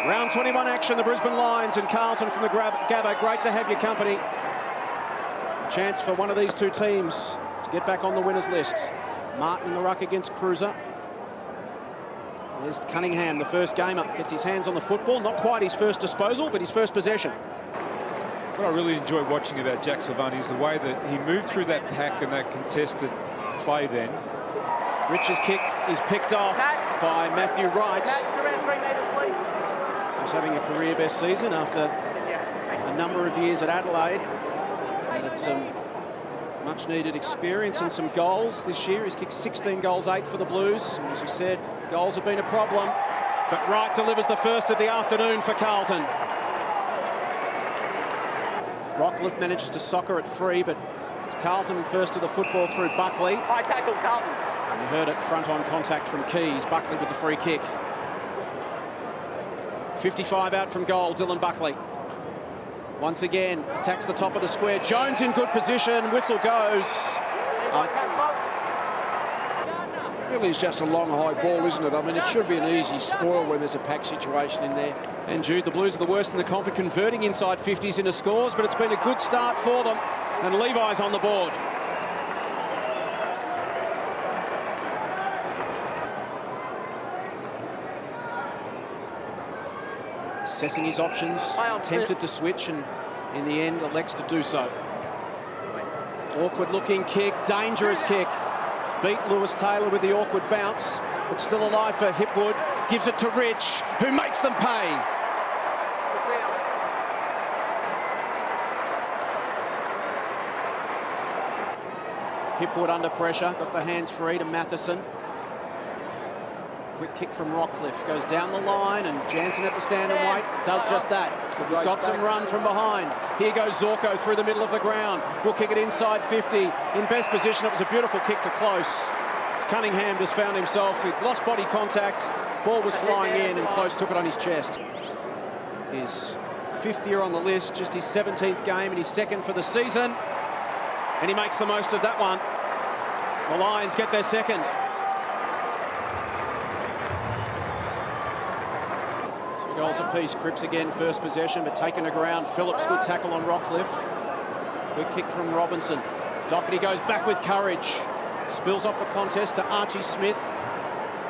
Round 21 action, the Brisbane Lions and Carlton from the Gabba. Great to have your company. Chance for one of these two teams to get back on the winners list. Martin in the ruck against Cruiser. There's Cunningham, the first gamer, gets his hands on the football. Not quite his first disposal, but his first possession. What I really enjoy watching about Jack Silvani is the way that he moved through that pack and that contested play then. Rich's kick is picked off by Matthew Wright. Around 3 metres, please. He's having a career best season after a number of years at Adelaide. Added some much needed experience and some goals this year. He's kicked 16 goals, 8 for the Blues. As we said, goals have been a problem. But Wright delivers the first of the afternoon for Carlton. Rockcliffe manages to soccer it free, but it's Carlton first to the football through Buckley. High tackle, Carlton. And you heard it front on contact from Keys. Buckley with the free kick. 55 out from goal, Dylan Buckley. Once again, attacks the top of the square. Jones in good position, whistle goes. Really is just a long high ball, isn't it? I mean, it should be an easy spoil when there's a pack situation in there. And Jude, the Blues are the worst in the comp at converting inside 50s into scores, but it's been a good start for them. And Levi's on the board. Assessing his options, tempted to switch, and in the end elects to do so. Awkward looking kick, dangerous kick. Beat Lewis Taylor with the awkward bounce, but still alive for Hipwood. Gives it to Rich, who makes them pay. Hipwood under pressure, got the hands free to Matheson. Quick kick from Rockcliffe, goes down the line, and Jansen had to stand and wait, does just that. He's got some run from behind. Here goes Zorko through the middle of the ground. We'll kick it inside 50. In best position, it was a beautiful kick to close. Cunningham just found himself, he'd lost body contact, ball was flying in, and Close took it on his chest. His 5th year on the list, just his 17th game, and his 2nd for the season. And he makes the most of that one. The Lions get their 2nd. 2 goals apiece. Cripps again, first possession, but taken to ground. Phillips, good tackle on Rockcliffe. Quick kick from Robinson. Doherty goes back with courage. Spills off the contest to Archie Smith.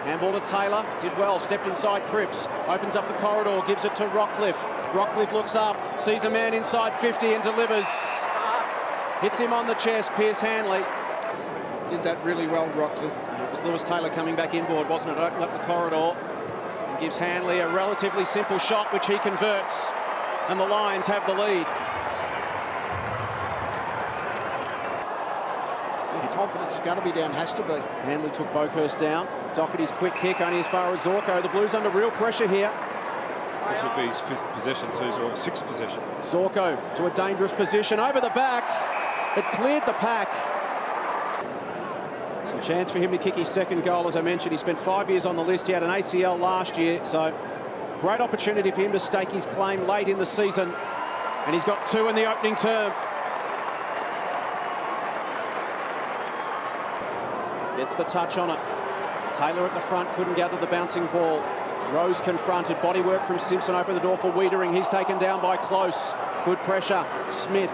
Handball to Taylor. Did well, stepped inside Cripps. Opens up the corridor, gives it to Rockcliffe. Rockcliffe looks up, sees a man inside 50 and delivers. Hits him on the chest, Pierce Hanley. Did that really well, Rockcliffe. It was Lewis Taylor coming back inboard, wasn't it? Opened up the corridor and gives Hanley a relatively simple shot, which he converts. And the Lions have the lead. And confidence is going to be down, has to be. Hanley took Boakhurst down. Doherty's quick kick only as far as Zorko. The Blues under real pressure here. This would be his 5th possession too, or 6th possession. Zorko to a dangerous position over the back. It cleared the pack. Some chance for him to kick his 2nd goal. As I mentioned, he spent 5 years on the list. He had an ACL last year, so great opportunity for him to stake his claim late in the season. And he's got 2 in the opening term. Gets the touch on it. Taylor at the front, couldn't gather the bouncing ball. Rose confronted, bodywork from Simpson, opened the door for Wiedering. He's taken down by Close. Good pressure. Smith.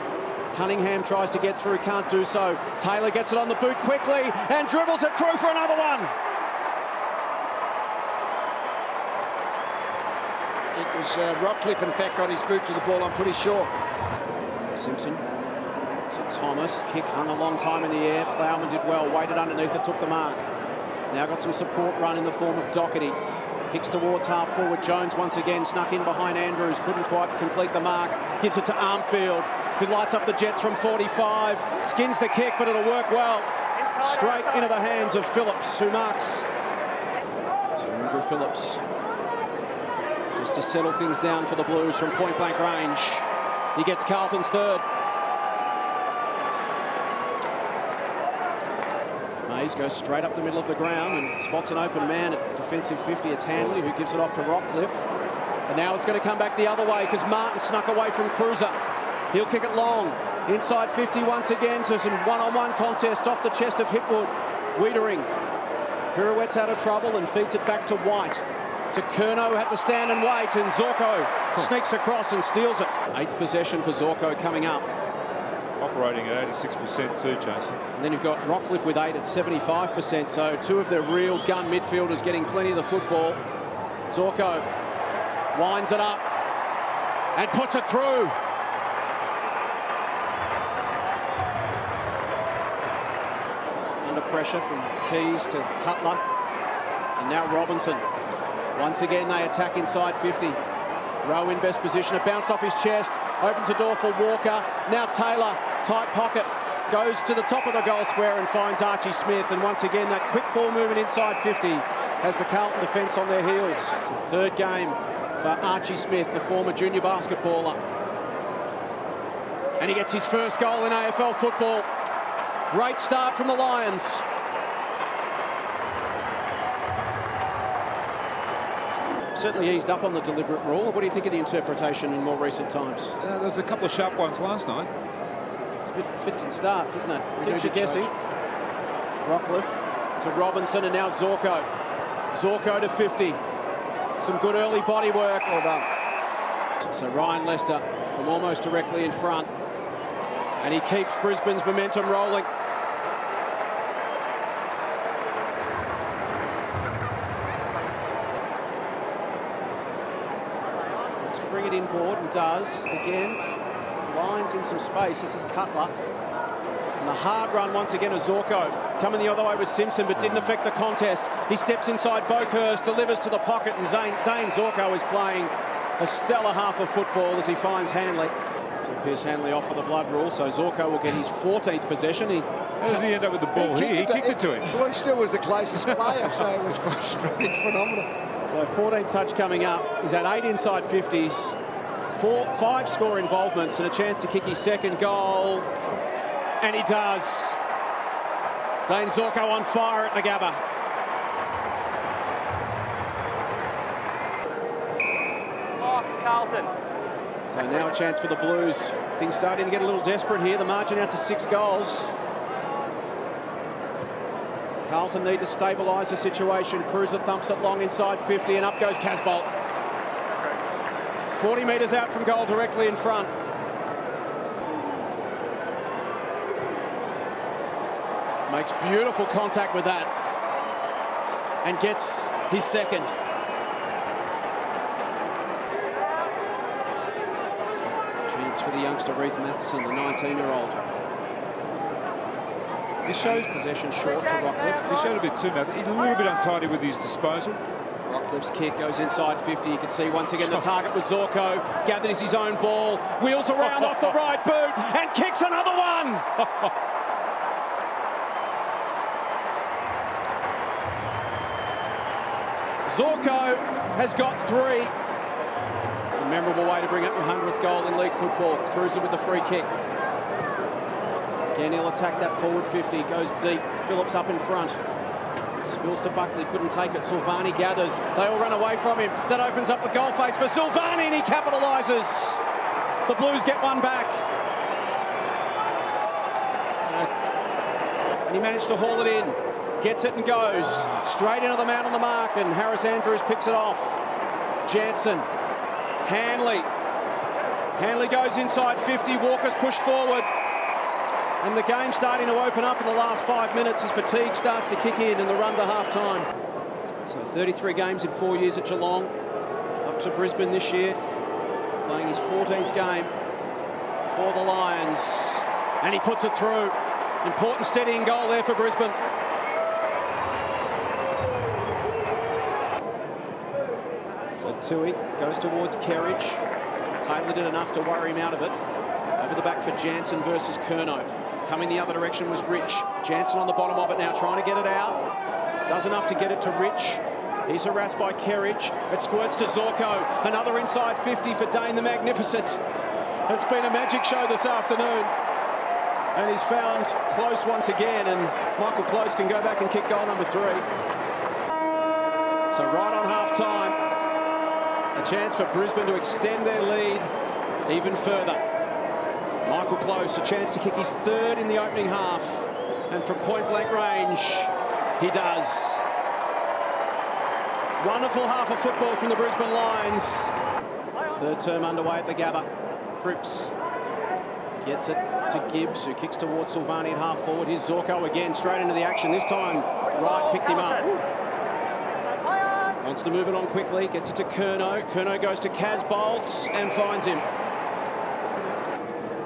Cunningham tries to get through, can't do so. Taylor gets it on the boot quickly and dribbles it through for another one. It was Rockcliffe, in fact, got his boot to the ball, I'm pretty sure. Simpson to Thomas. Kick hung a long time in the air. Plowman did well, waited underneath it, took the mark. He's now got some support run in the form of Doherty. Kicks towards half forward. Jones once again snuck in behind Andrews. Couldn't quite complete the mark. Gives it to Armfield, who lights up the Jets from 45. Skins the kick, but it'll work well. Straight into the hands of Phillips, who marks. So Andrew Phillips, just to settle things down for the Blues from point-blank range. He gets Carlton's 3rd. Mays goes straight up the middle of the ground and spots an open man at defensive 50. It's Hanley who gives it off to Rockcliffe. And now it's going to come back the other way because Martin snuck away from Cruiser. He'll kick it long. Inside 50 once again to some one-on-one contest off the chest of Hipwood. Wiedering pirouettes out of trouble and feeds it back to White. to Curnow, who had to stand and wait, and Zorko sneaks across and steals it. 8th possession for Zorko coming up. Operating at 86% too, Jason. And then you've got Rockcliffe with 8 at 75%, so two of the real gun midfielders getting plenty of the football. Zorko winds it up and puts it through. Under pressure from Keys to Cutler, and now Robinson. Once again they attack inside 50. Rowe in best position, it bounced off his chest, opens a door for Walker. Now Taylor, tight pocket, goes to the top of the goal square and finds Archie Smith, and once again that quick ball movement inside 50 has the Carlton defence on their heels. It's a third game for Archie Smith, the former junior basketballer. And he gets his first goal in AFL football. Great start from the Lions. Certainly eased up on the deliberate rule. What do you think of the interpretation in more recent times? There was a couple of sharp ones last night. It's a bit fits and starts, isn't it? Keeps you guessing. Rockcliffe to Robinson, and now Zorko. Zorko to 50. Some good early body work. Well done. So Ryan Lester from almost directly in front. And he keeps Brisbane's momentum rolling. Wants to bring it inboard and does. Again, lines in some space. This is Cutler. And the hard run once again of Zorko. Coming the other way was Simpson, but didn't affect the contest. He steps inside Boakhurst, delivers to the pocket, and Dane Zorko is playing a stellar half of football as he finds Hanley. So Pierce Hanley off for the blood rule, so Zorko will get his 14th possession. How does he end up with the ball here? He kicked it to him. Well, he still was the closest player, so it was quite strange, phenomenal. So 14th touch coming up. He's had 8 inside 50s, 5 score involvements, and a chance to kick his second goal. And he does. Dane Zorko on fire at the Gabba. Mark Carlton. So now a chance for the Blues. Things starting to get a little desperate here. The margin out to 6 goals. Carlton need to stabilise the situation. Cruiser thumps it long inside 50, and up goes Casbolt. 40 metres out from goal, directly in front. Makes beautiful contact with that and gets his second. Chance for the youngster Reece Matheson, the 19-year-old. He shows Possession short to Rockcliffe. He showed a bit too much. He's a little bit untidy with his disposal. Rockcliffe's kick goes inside 50. You can see once again the target was Zorko. Gathers his own ball, wheels around off the right boot and kicks another one. Zorko has got 3. A memorable way to bring up your 100th goal in league football. Cruiser with the free kick. Again, he'll attack that forward 50. Goes deep. Phillips up in front. Spills to Buckley. Couldn't take it. Silvani gathers. They all run away from him. That opens up the goal face for Silvani, and he capitalises. The Blues get one back. And he managed to haul it in. Gets it and goes straight into the man on the mark, and Harris Andrews picks it off. Jansen. Hanley. Hanley goes inside 50. Walker's pushed forward. And the game's starting to open up in the last 5 minutes as fatigue starts to kick in and the run to half-time. So 33 games in 4 years at Geelong. Up to Brisbane this year. Playing his 14th game for the Lions. And he puts it through. Important steadying goal there for Brisbane. So Tui goes towards Kerridge. Taylor did enough to worry him out of it. Over the back for Jansen versus Curnow. Coming the other direction was Rich. Jansen on the bottom of it now, trying to get it out. Does enough to get it to Rich. He's harassed by Kerridge. It squirts to Zorko. Another inside 50 for Dane the Magnificent. It's been a magic show this afternoon. And he's found Close once again, and Michael Close can go back and kick goal number 3. So right on half-time, a chance for Brisbane to extend their lead even further. Michael Close, a chance to kick his 3rd in the opening half. And from point-blank range, he does. Wonderful half of football from the Brisbane Lions. Third term underway at the Gabba. Cripps gets it to Gibbs, who kicks towards Silvani at half forward. Here's Zorko again, straight into the action. This time, Wright picked him up. Wants to move it on quickly, gets it to Curnow. Curnow goes to Casbolt and finds him.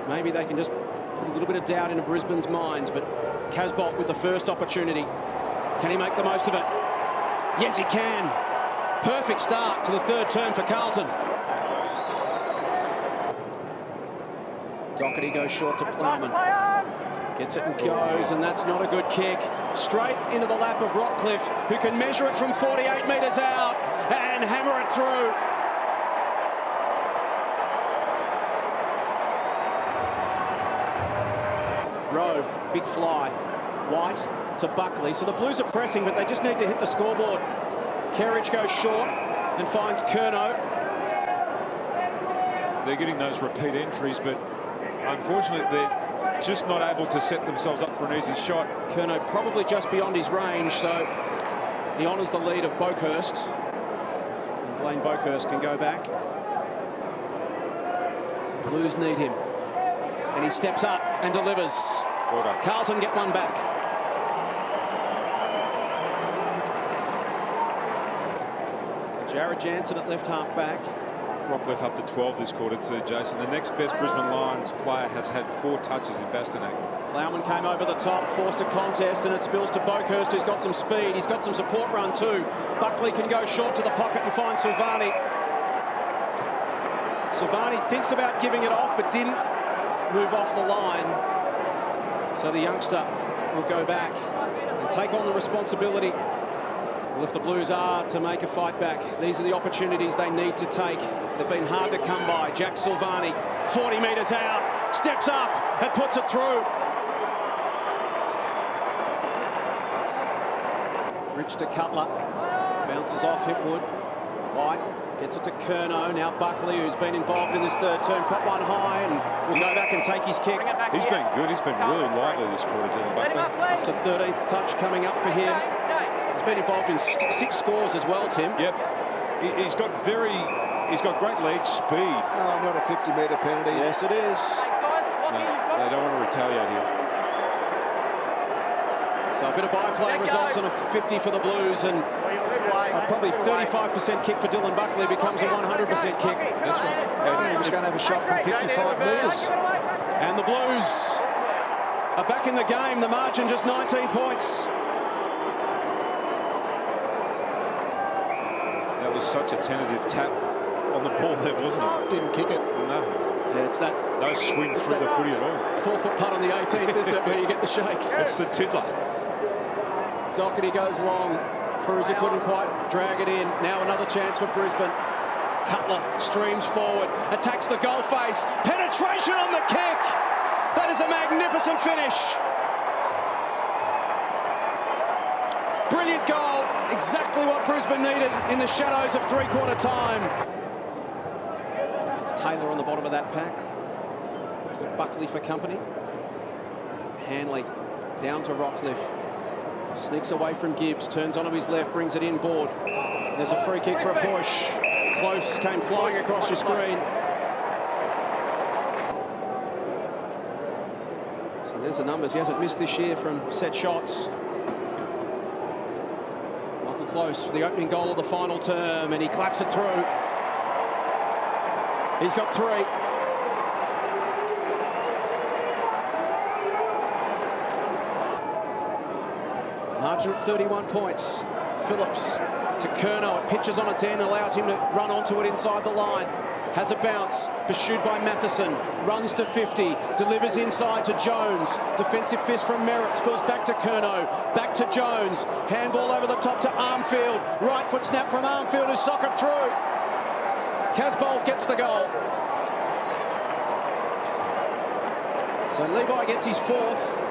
Maybe they can just put a little bit of doubt into Brisbane's minds, but Casbolt with the first opportunity. Can he make the most of it? Yes, he can. Perfect start to the third term for Carlton. Doherty goes short to Plowman. Gets it and goes, and that's not a good kick. Straight into the lap of Rockcliffe, who can measure it from 48 metres out and hammer it through. Rowe, big fly. White to Buckley. So the Blues are pressing, but they just need to hit the scoreboard. Kerridge goes short and finds Curnow. They're getting those repeat entries, but unfortunately they're just not able to set themselves up for an easy shot. Curnow probably just beyond his range, so he honours the lead of Boakhurst. And Blaine Boakhurst can go back. Blues need him. And he steps up and delivers. Well done. Carlton get one back. So Jared Jansen at left half back. Rockcliffe up to 12 this quarter too, Jason. The next best Brisbane Lions player has had 4 touches in Bastanak. Plowman came over the top, forced a contest, and it spills to Boakhurst, who's got some speed. He's got some support run too. Buckley can go short to the pocket and find Silvani. Silvani thinks about giving it off, but didn't move off the line. So the youngster will go back and take on the responsibility. Well, if the Blues are to make a fight back, these are the opportunities they need to take. They've been hard to come by. Jack Silvani, 40 metres out, steps up and puts it through. Rich to Cutler, bounces off Hipwood. White gets it to Curnow. Now Buckley, who's been involved in this third term, caught one high and will go back and take his kick. He's been good. He's been really lively this quarter, Dylan Buckley. Up to 13th touch coming up for him. He's been involved in 6 scores as well, Tim. Yep. He's got great leg speed. Oh, not a 50-metre penalty. Yes, it is. No, they don't want to retaliate here. So a bit of byplay results in a 50 for the Blues, and probably 35% kick for Dylan Buckley becomes a 100% kick. That's right. And he was going to have a shot from 55 metres. And the Blues are back in the game. The margin just 19 points. That was such a tentative tap on the ball there, wasn't it? Didn't kick it. No. Yeah, it's that. No swing through the footy at all. 4-foot putt on the 18th, isn't it, where you get the shakes? It's the tiddler. Doherty goes long. Cruiser couldn't quite drag it in. Now another chance for Brisbane. Cutler streams forward, attacks the goal face. Penetration on the kick. That is a magnificent finish. Brilliant goal. Exactly what Brisbane needed in the shadows of three-quarter time. It's Taylor on the bottom of that pack. He's got Buckley for company. Hanley down to Rockcliffe. Sneaks away from Gibbs, turns onto his left, brings it inboard. There's a free kick for a push. Close, came flying across your screen. So there's the numbers. He hasn't missed this year from set shots. Michael Close for the opening goal of the final term, and he claps it through. He's got 3. Margin at 31 points. Phillips to Curnow. It pitches on its end, allows him to run onto it inside the line. Has a bounce, pursued by Matheson. Runs to 50, delivers inside to Jones. Defensive fist from Merritt, spills back to Curnow. Back to Jones. Handball over the top to Armfield. Right foot snap from Armfield, who sock it through. Casbolt gets the goal. So Levi gets his 4th.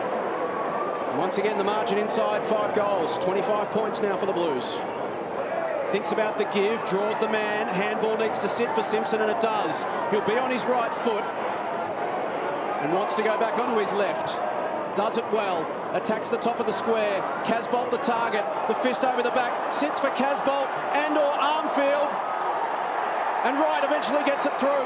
Once again, the margin inside 5 goals. 25 points now for the Blues. Thinks about the give, draws the man. Handball needs to sit for Simpson, and it does. He'll be on his right foot and wants to go back onto his left. does it well, attacks the top of the square. Casbolt the target, the fist over the back, sits for Casbolt and or Armfield, and Wright eventually gets it through.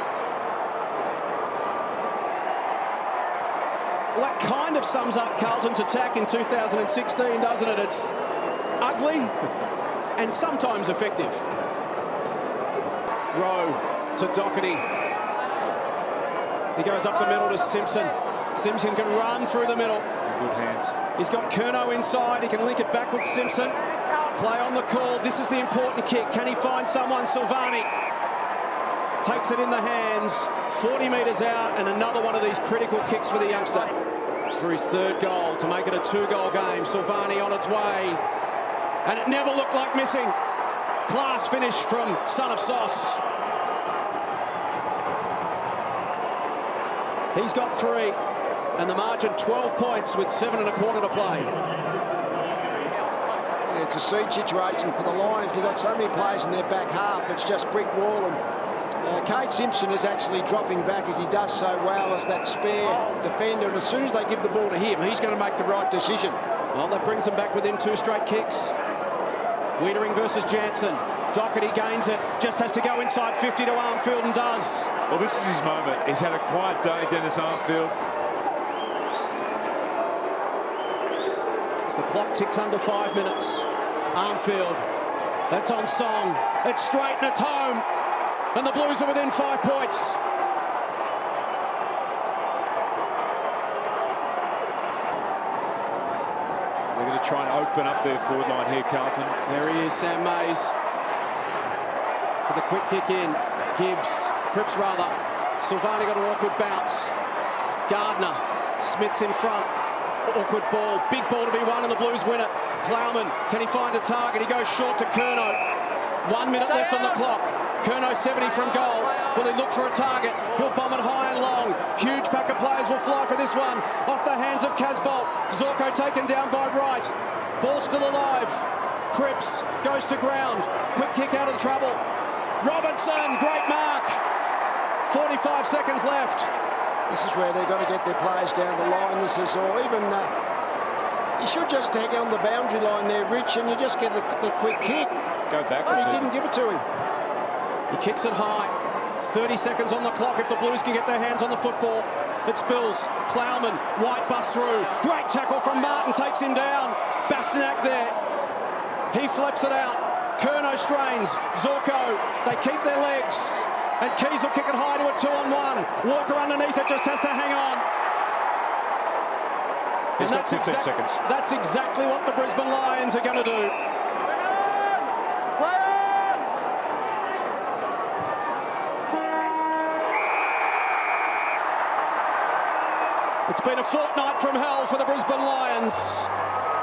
Well, that kind of sums up Carlton's attack in 2016, doesn't it? It's ugly and sometimes effective. Rowe to Doherty. He goes up the middle to Simpson. Simpson can run through the middle. Good hands. He's got Curnow inside. He can link it back with Simpson. Play on the call. This is the important kick. Can he find someone? Silvani takes it in the hands, 40 metres out, and another one of these critical kicks for the youngster. For his third goal to make it a 2-goal game. Silvani on its way. And it never looked like missing. Class finish from Son of Sauce. He's got 3, and the margin 12 points with 7 1/4 to play. Yeah, it's a siege situation for the Lions. They've got so many players in their back half. It's just brick wall, and Kate Simpson is actually dropping back as he does so well as that spare defender. And as soon as they give the ball to him, he's going to make the right decision. Well, that brings them back within 2 straight kicks. Wiedering versus Jansen. Doherty gains it, just has to go inside 50 to Armfield and does. Well, this is his moment. He's had a quiet day, Dennis Armfield. As the clock ticks under 5 minutes. Armfield, that's on Song. It's straight and it's home. And the Blues are within 5 points. They're going to try and open up their forward line here, Carlton. There he is, Sam Mays. For the quick kick in. Cripps rather. Silvani got an awkward bounce. Gardner. Smith's in front. Awkward ball. Big ball to be won and the Blues win it. Plowman, can he find a target? He goes short to Curnow. 1 minute left on the clock. Curnow 70 from goal. Will he look for a target? He'll bomb it high and long. Huge pack of players will fly for this one. Off the hands of Casbolt. Zorko taken down by Wright. Ball still alive. Cripps goes to ground. Quick kick out of the trouble. Robertson, great mark. 45 seconds left. This is where they've got to get their players down the line. This is, or even you should just take on the boundary line there, Rich, and you just get the quick kick. Go back. But he didn't give it to him. He kicks it high. 30 seconds on the clock if the Blues can get their hands on the football. It spills. Plowman, White busts through. Great tackle from Martin, takes him down. Bastianak there. He flips it out. Curnow strains. Zorko, they keep their legs. And Keys will kick it high to a 2-on-1. Walker underneath it, just has to hang on. He's got 15 seconds. That's exactly what the Brisbane Lions are going to do. It's been a fortnight from hell for the Brisbane Lions.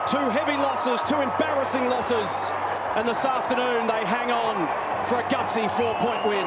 2 heavy losses, 2 embarrassing losses. And this afternoon they hang on for a gutsy 4-point win.